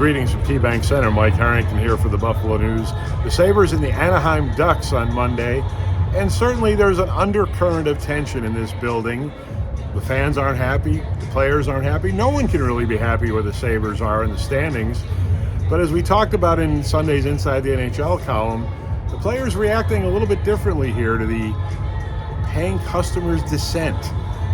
Greetings from KeyBank Center. Mike Harrington here for the Buffalo News. The Sabres and the Anaheim Ducks on Monday, and certainly there's an undercurrent of tension in this building. The fans aren't happy, the players aren't happy. No one can really be happy where the Sabres are in the standings. But as we talked about in Sunday's Inside the NHL column, the players reacting a little bit differently here to the paying customers' dissent.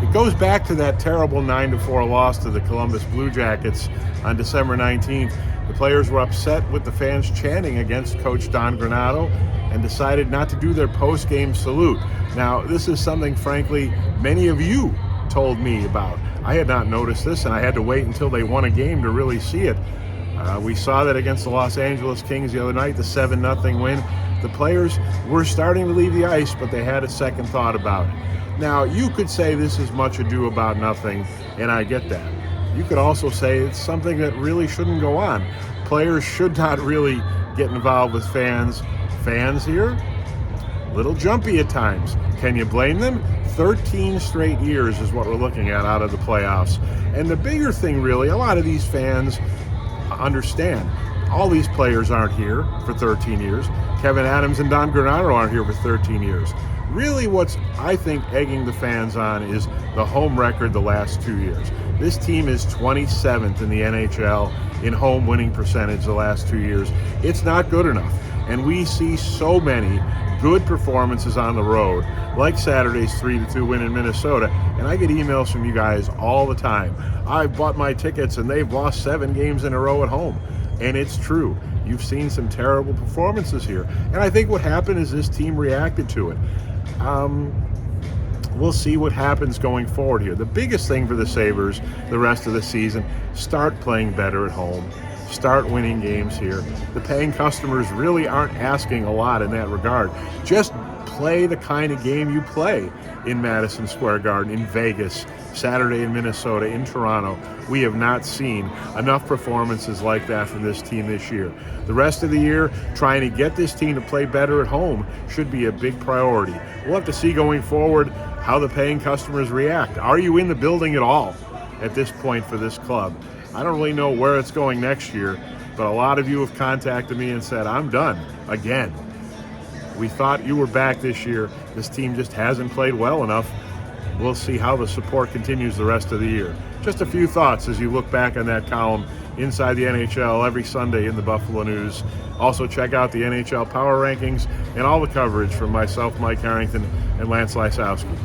It goes back to that terrible 9-4 loss to the Columbus Blue Jackets on December 19th. The players were upset with the fans chanting against Coach Don Granato and decided not to do their post-game salute. Now, this is something, frankly, many of you told me about. I had not noticed this, and I had to wait until they won a game to really see it. We saw that against the Los Angeles Kings the other night, the 7-0 win. The players were starting to leave the ice, but they had a second thought about it. Now, you could say this is much ado about nothing, and I get that. You could also say it's something that really shouldn't go on. Players should not really get involved with fans. Fans here, a little jumpy at times. Can you blame them? 13 straight years is what we're looking at out of the playoffs. And the bigger thing, really, a lot of these fans understand. All these players aren't here for 13 years. Kevin Adams and Don Granato aren't here for 13 years. Really, what's, I think, egging the fans on is the home record the last 2 years. This team is 27th in the NHL in home winning percentage the last 2 years. It's not good enough. And we see so many good performances on the road, like Saturday's 3-2 win in Minnesota. And I get emails from you guys all the time. I've bought my tickets and they've lost 7 games in a row at home. And it's true. You've seen some terrible performances here. And I think what happened is this team reacted to it. We'll see what happens going forward here. The biggest thing for the Sabres the rest of the season, start playing better at home. Start winning games here. The paying customers really aren't asking a lot in that regard. Just play the kind of game you play in Madison Square Garden, in Vegas, Saturday in Minnesota, in Toronto. We have not seen enough performances like that from this team this year. The rest of the year, trying to get this team to play better at home should be a big priority. We'll have to see going forward how the paying customers react. Are you in the building at all at this point for this club? I don't really know where it's going next year, but a lot of you have contacted me and said, I'm done again. We thought you were back this year. This team just hasn't played well enough. We'll see how the support continues the rest of the year. Just a few thoughts as you look back on that column, Inside the NHL, every Sunday in the Buffalo News. Also check out the NHL Power Rankings and all the coverage from myself, Mike Harrington, and Lance Lysowski.